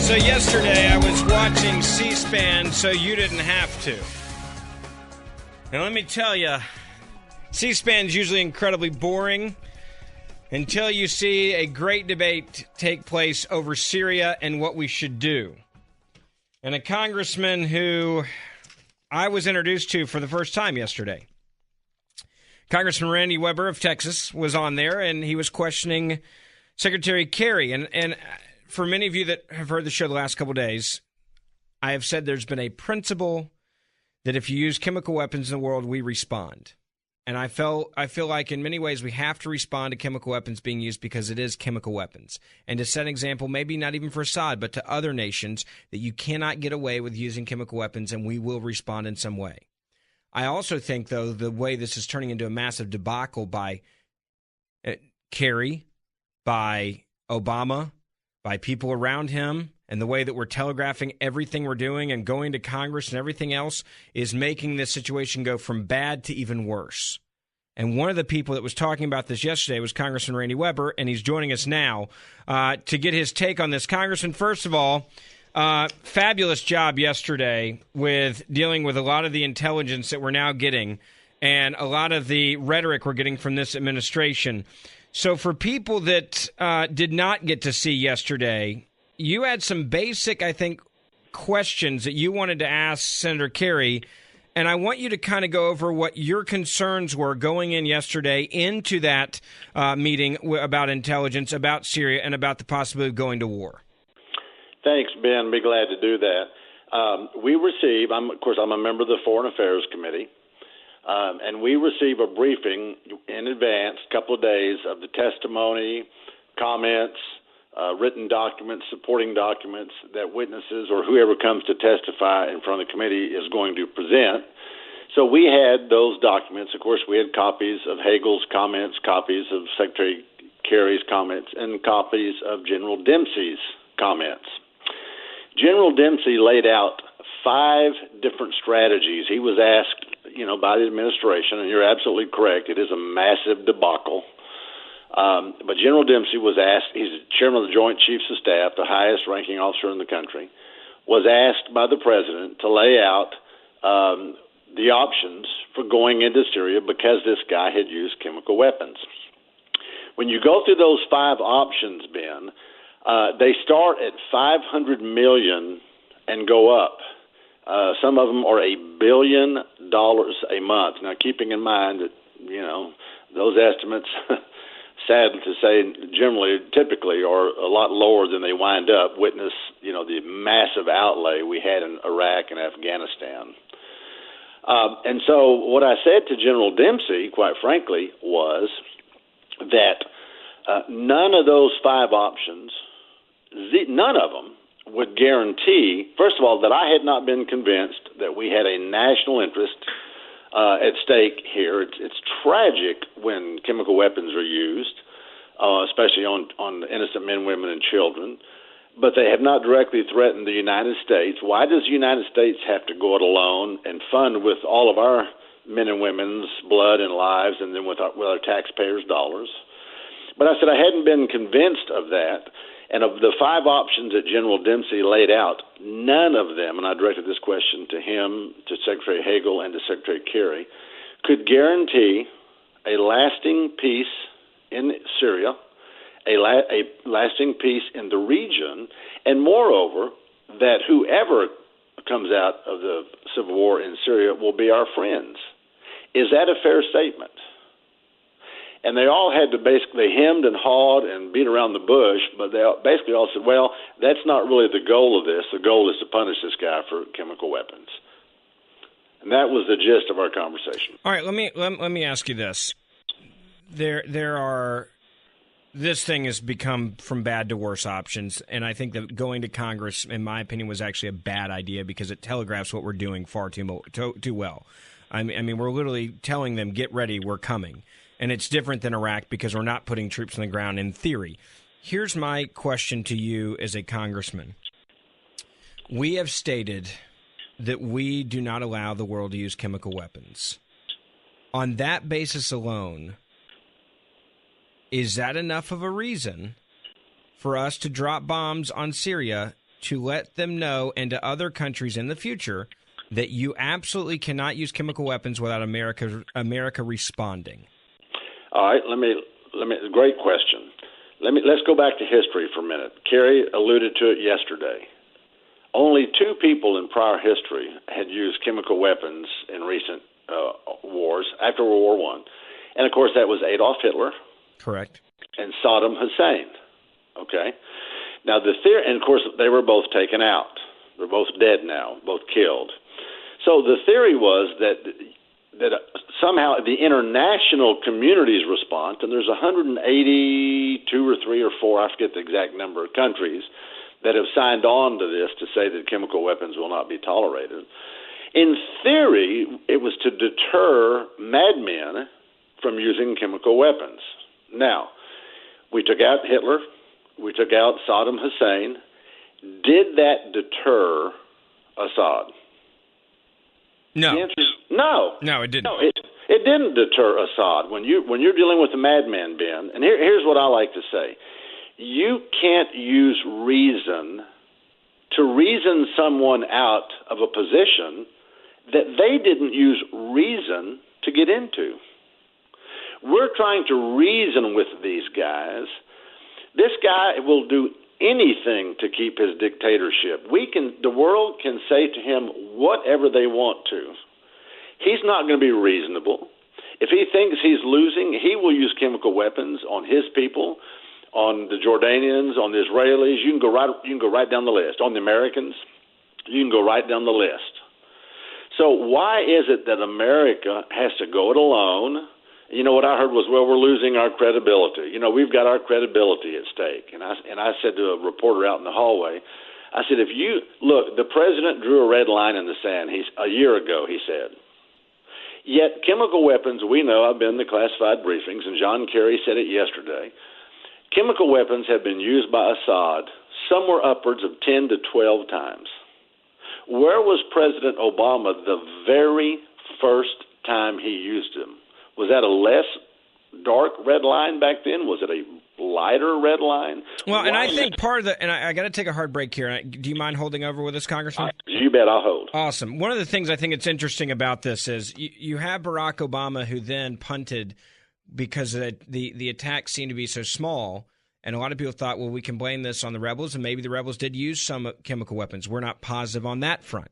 So yesterday I was watching C-SPAN so you didn't have to. And let me tell you, C-SPAN is usually incredibly boring until you see a great debate take place over Syria and what we should do. And a congressman who I was introduced to for the first time yesterday, Congressman Randy Weber of Texas, was on there, and he was questioning Secretary Kerry. And for many of you that have heard the show the last couple of days, I have said there's been a principle that if you use chemical weapons in the world, we respond. And I feel like in many ways we have to respond to chemical weapons being used because it is chemical weapons. And to set an example, maybe not even for Assad, but to other nations, that you cannot get away with using chemical weapons, and we will respond in some way. I also think, though, the way this is turning into a massive debacle by Kerry, by Obama, by people around him, and the way that we're telegraphing everything we're doing and going to Congress and everything else is making this situation go from bad to even worse. And one of the people that was talking about this yesterday was Congressman Randy Weber, and he's joining us now to get his take on this. Congressman, first of all, fabulous job yesterday with dealing with a lot of the intelligence that we're now getting and a lot of the rhetoric we're getting from this administration. So for people that did not get to see yesterday, you had some basic, I think, questions that you wanted to ask Senator Kerry, and I want you to kind of go over what your concerns were going in yesterday into that meeting about intelligence, about Syria, and about the possibility of going to war. Thanks, Ben. Be glad to do that. We receive, I'm a member of the Foreign Affairs Committee, and we receive a briefing in advance, a couple of days, of the testimony, comments, written documents, supporting documents that witnesses or whoever comes to testify in front of the committee is going to present. So we had those documents. Of course, we had copies of Hagel's comments, copies of Secretary Kerry's comments, and copies of General Dempsey's comments. General Dempsey laid out 5 different strategies. He was asked, by the administration, and you're absolutely correct, it is a massive debacle. But General Dempsey was asked, he's chairman of the Joint Chiefs of Staff, the highest ranking officer in the country, was asked by the president to lay out the options for going into Syria because this guy had used chemical weapons. When you go through those 5 options, Ben, they start at $500 million and go up. Some of them are $1 billion a month. Now, keeping in mind that, those estimates, sad to say, typically are a lot lower than they wind up. Witness, the massive outlay we had in Iraq and Afghanistan. And so what I said to General Dempsey, quite frankly, was that none of those 5 options, none of them, would guarantee, first of all, that I had not been convinced that we had a national interest at stake here. It's tragic when chemical weapons are used, especially on innocent men, women, and children. But they have not directly threatened the United States. Why does the United States have to go it alone and fund with all of our men and women's blood and lives and then with our taxpayers' dollars? But I said I hadn't been convinced of that. And of the 5 options that General Dempsey laid out, none of them, and I directed this question to him, to Secretary Hagel, and to Secretary Kerry, could guarantee a lasting peace in Syria, a lasting peace in the region, and moreover, that whoever comes out of the civil war in Syria will be our friends. Is that a fair statement? And they all had to basically hemmed and hawed and beat around the bush, but they basically all said, well, that's not really the goal of this. The goal is to punish this guy for chemical weapons. And that was the gist of our conversation. All right, let me ask you this. This thing has become from bad to worse options, and I think that going to Congress, in my opinion, was actually a bad idea because it telegraphs what we're doing far too well. I mean, we're literally telling them, get ready, we're coming. And it's different than Iraq because we're not putting troops on the ground in theory. Here's my question to you as a congressman. We have stated that we do not allow the world to use chemical weapons. On that basis alone, is that enough of a reason for us to drop bombs on Syria to let them know and to other countries in the future that you absolutely cannot use chemical weapons without America responding? All right, let me. Great question. Let's go back to history for a minute. Kerry alluded to it yesterday. Only 2 people in prior history had used chemical weapons in recent wars after World War I, and of course that was Adolf Hitler, correct, and Saddam Hussein. Okay. Now the theory, and of course they were both taken out. They're both dead now, both killed. So the theory was that somehow the international community's response, and there's 182 or 3 or 4, I forget the exact number of countries that have signed on to this to say that chemical weapons will not be tolerated. In theory, it was to deter madmen from using chemical weapons. Now, we took out Hitler, we took out Saddam Hussein. Did that deter Assad? No. The answer is no. No, it didn't. No, it didn't deter Assad. When you're dealing with a madman, Ben, and here's what I like to say. You can't use reason to reason someone out of a position that they didn't use reason to get into. We're trying to reason with these guys. This guy will do anything to keep his dictatorship. The world can say to him whatever they want to. He's not going to be reasonable. If he thinks he's losing, he will use chemical weapons on his people, on the Jordanians, on the Israelis. You can go right down the list. On the Americans, you can go right down the list. So why is it that America has to go it alone? You know, what I heard was, well, we're losing our credibility. You know, we've got our credibility at stake. And I said to a reporter out in the hallway, I said, if you look, the president drew a red line in the sand. A year ago, he said. Yet chemical weapons, we know, I've been to classified briefings, and John Kerry said it yesterday. Chemical weapons have been used by Assad somewhere upwards of 10 to 12 times. Where was President Obama the very first time he used them? Was that a less dark red line back then? Was it a lighter red line? Well, and I think part of the, and I got to take a hard break here. Do you mind holding over with us, Congressman? You bet, I'll hold. Awesome. One of the things I think it's interesting about this is you have Barack Obama, who then punted because the attacks seemed to be so small. And a lot of people thought, well, we can blame this on the rebels, and maybe the rebels did use some chemical weapons. We're not positive on that front.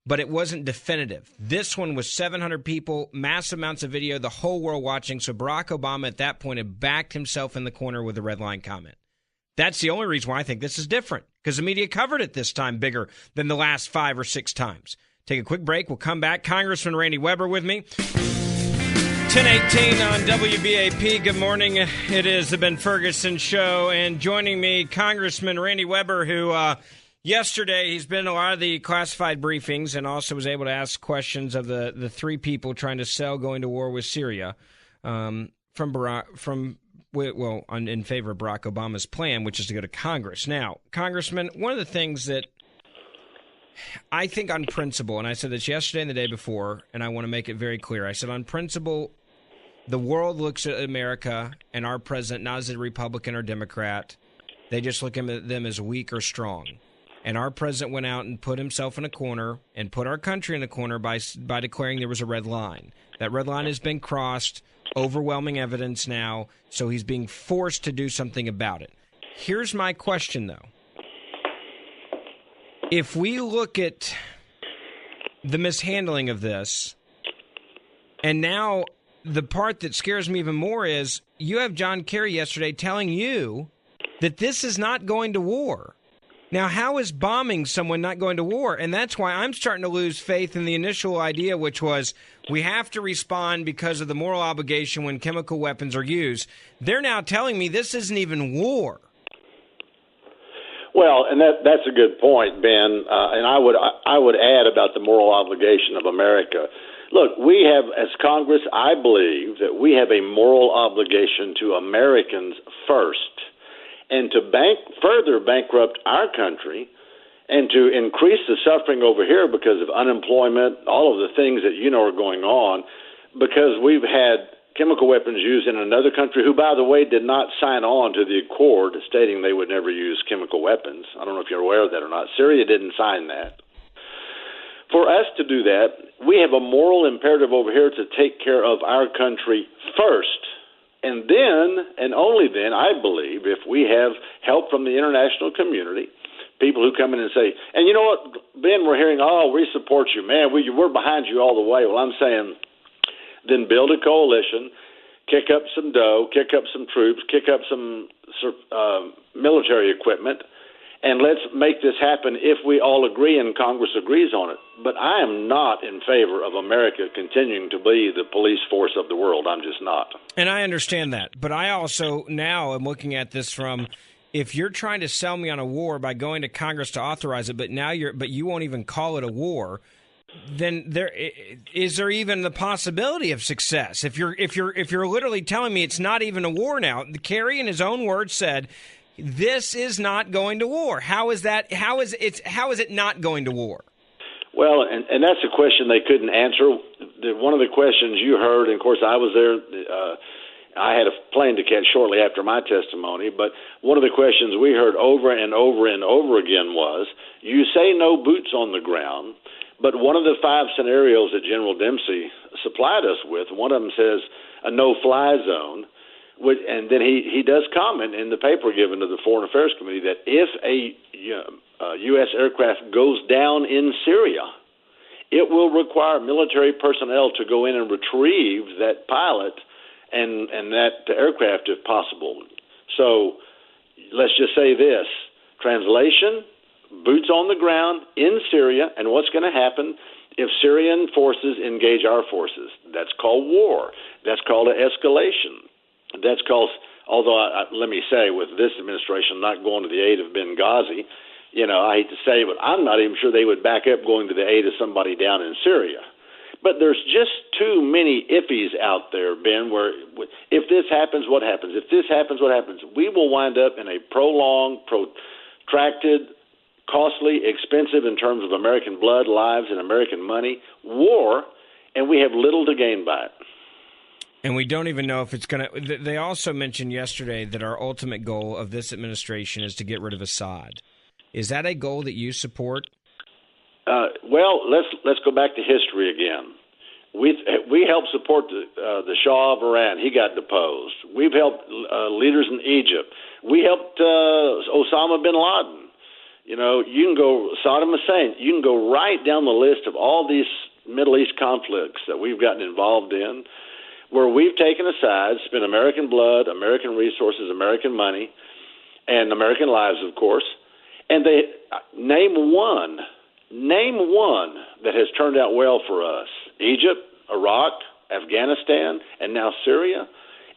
But it wasn't definitive. This one was 700 people, massive amounts of video, the whole world watching. So Barack Obama at that point had backed himself in the corner with a red line comment. That's the only reason why I think this is different, because the media covered it this time bigger than the last 5 or 6 times. Take a quick break. We'll come back. Congressman Randy Weber with me. 10:18 on WBAP. Good morning. It is the Ben Ferguson Show. And joining me, Congressman Randy Weber, who yesterday he's been in a lot of the classified briefings and also was able to ask questions of the 3 people trying to sell going to war with Syria in favor of Barack Obama's plan, which is to go to Congress. Now, Congressman, one of the things that I think on principle, and I said this yesterday and the day before, and I want to make it very clear. I said on principle, the world looks at America and our president not as a Republican or Democrat. They just look at them as weak or strong. And our president went out and put himself in a corner and put our country in a corner by declaring there was a red line. That red line has been crossed, overwhelming evidence now, so he's being forced to do something about it. Here's my question, though. If we look at the mishandling of this, and now the part that scares me even more is you have John Kerry yesterday telling you that this is not going to war. Now, how is bombing someone not going to war? And that's why I'm starting to lose faith in the initial idea, which was we have to respond because of the moral obligation when chemical weapons are used. They're now telling me this isn't even war. Well, and that's a good point, Ben. And I would add about the moral obligation of America. Look, we have, as Congress, I believe that we have a moral obligation to Americans first, and to further bankrupt our country and to increase the suffering over here because of unemployment, all of the things that you know are going on, because we've had chemical weapons used in another country who, by the way, did not sign on to the accord stating they would never use chemical weapons. I don't know if you're aware of that or not. Syria didn't sign that. For us to do that, we have a moral imperative over here to take care of our country first. And then, and only then, I believe, if we have help from the international community, people who come in and say, and you know what, Ben, we're hearing, oh, we support you, man, we're behind you all the way. Well, I'm saying, then build a coalition, kick up some dough, kick up some troops, kick up some military equipment, and let's make this happen if we all agree and Congress agrees on it. But I am not in favor of America continuing to be the police force of the world. I'm just not. And I understand that. But I also now am looking at this from, if you're trying to sell me on a war by going to Congress to authorize it, but you won't even call it a war, then is there even the possibility of success? If you're literally telling me it's not even a war now, Kerry in his own words said, this is not going to war. How is that? How is it not going to war? Well, and that's a question they couldn't answer. One of the questions you heard, and of course I was there, I had a plane to catch shortly after my testimony, but one of the questions we heard over and over and over again was, you say no boots on the ground, but one of the 5 scenarios that General Dempsey supplied us with, one of them says a no-fly zone. And then he does comment in the paper given to the Foreign Affairs Committee that if a U.S. aircraft goes down in Syria, it will require military personnel to go in and retrieve that pilot and that aircraft if possible. So let's just say this, translation, boots on the ground in Syria, and what's going to happen if Syrian forces engage our forces? That's called war. That's called an escalation. That's called, although let me say, with this administration not going to the aid of Benghazi, I hate to say, but I'm not even sure they would back up going to the aid of somebody down in Syria. But there's just too many iffies out there, Ben, where if this happens, what happens? If this happens, what happens? We will wind up in a prolonged, protracted, costly, expensive in terms of American blood, lives, and American money, war, and we have little to gain by it. And we don't even know if it's going to – they also mentioned yesterday that our ultimate goal of this administration is to get rid of Assad. Is that a goal that you support? Well, let's go back to history again. We helped support the Shah of Iran. He got deposed. We've helped leaders in Egypt. We helped Osama bin Laden. You can go Saddam Hussein. You can go right down the list of all these Middle East conflicts that we've gotten involved in, where we've taken a side, spent American blood, American resources, American money, and American lives, of course. And they name one that has turned out well for us: Egypt, Iraq, Afghanistan, and now Syria.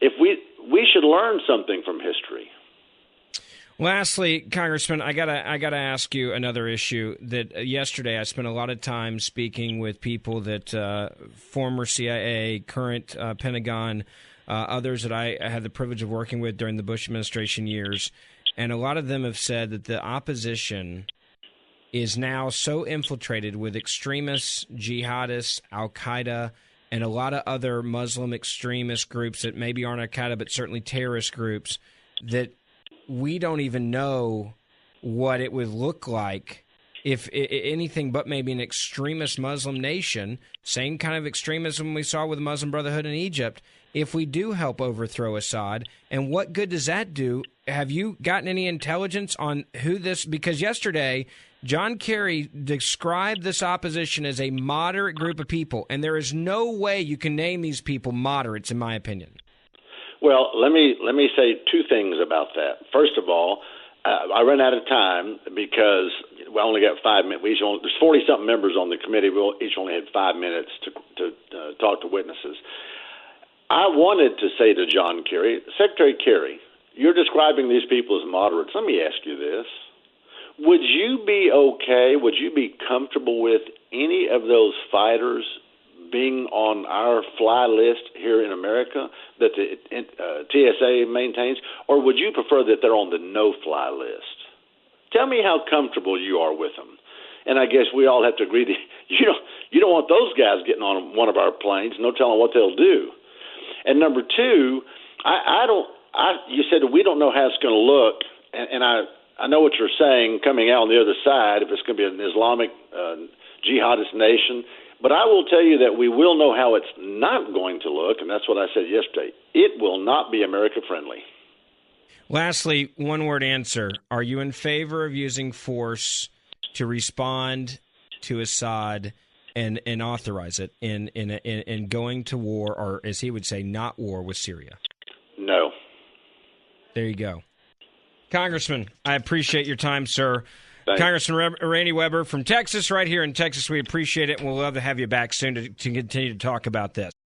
If we should learn something from history. Lastly, Congressman, I gotta ask you another issue that yesterday I spent a lot of time speaking with people that former CIA, current Pentagon, others that I had the privilege of working with during the Bush administration years, and a lot of them have said that the opposition is now so infiltrated with extremists, jihadists, Al-Qaeda, and a lot of other Muslim extremist groups that maybe aren't Al-Qaeda but certainly terrorist groups, that we don't even know what it would look like if anything but maybe an extremist Muslim nation, same kind of extremism we saw with the Muslim Brotherhood in Egypt, if we do help overthrow Assad. And what good does that do? Have you gotten any intelligence on who this – because yesterday John Kerry described this opposition as a moderate group of people, and there is no way you can name these people moderates, in my opinion. Well, let me say 2 things about that. First of all, I ran out of time because we only got 5 minutes. There's 40-something members on the committee. We each only had 5 minutes to talk to witnesses. I wanted to say to John Kerry, Secretary Kerry, you're describing these people as moderates. Let me ask you this. Would you be okay, would you be comfortable with any of those fighters being on our fly list here in America that the TSA maintains, or would you prefer that they're on the no-fly list? Tell me how comfortable you are with them. And I guess we all have to agree that you don't want those guys getting on one of our planes, no telling what they'll do. And number two, you said we don't know how it's going to look, and I know what you're saying coming out on the other side, if it's going to be an Islamic jihadist nation. But I will tell you that we will know how it's not going to look, and that's what I said yesterday. It will not be America-friendly. Lastly, one-word answer. Are you in favor of using force to respond to Assad and authorize it in going to war, or as he would say, not war with Syria? No. There you go. Congressman, I appreciate your time, sir. Thanks. Congressman Randy Weber from Texas, right here in Texas. We appreciate it, and we'll love to have you back soon to continue to talk about this.